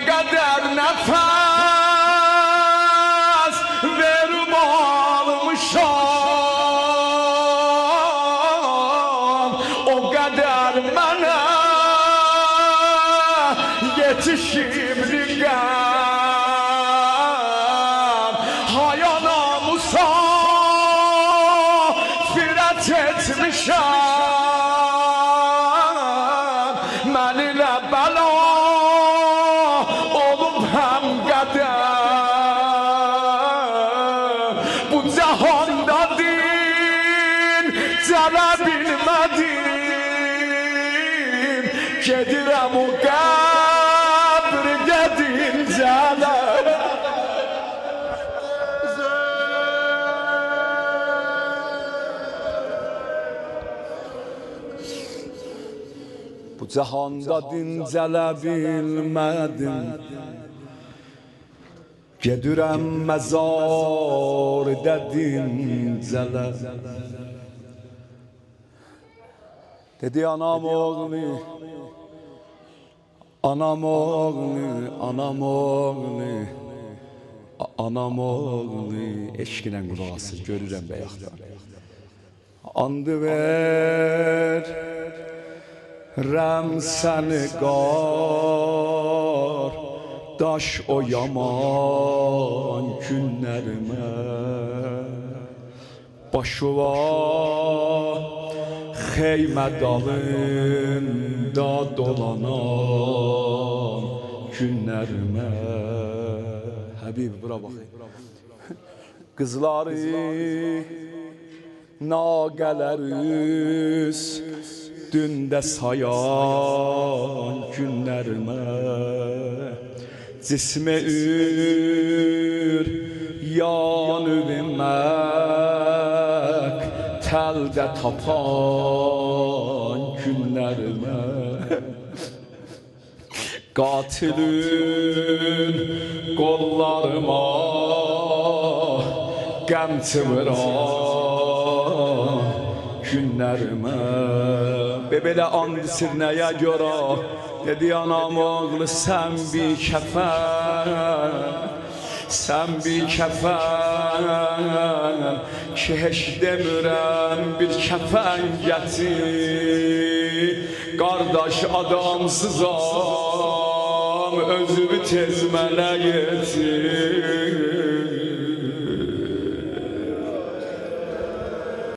kadar nefes verip almışam, o kadar bana yetişimlikəm. Haya namusa firet etmişəm, mənimlə bəla olub həm qədər. Bu cahanda din cələ bilmədim, gedirəm o qəbr gedin cələ. Bu cahanda dincələ bilmədim, gedirəm məzarda dincələ. Dedi anam oğlu, anam oğlu, anam oğlu, anam oğlu. Eşqinə qulaq asın, görürəm bəyəxtən. Andı ver rəm səni qar, daş o yaman günlərimə. Başıva xeymə dalında dolanan günlərimə. Həbib, bura baxın. Qızları naqələr üstündə sayan günlərimə. Cismi ür yanıvmək təldə tapan günlərimə. Qatilün qollarıma qəm çığıran günlərimə. Belə andisir nəyə görə? Dedi anam oğlu sən bir kəfən, sən bir kəfən ki heç demirəm bir kəfən gətir. Qardaş adamsızam özümü tez mənə yetir.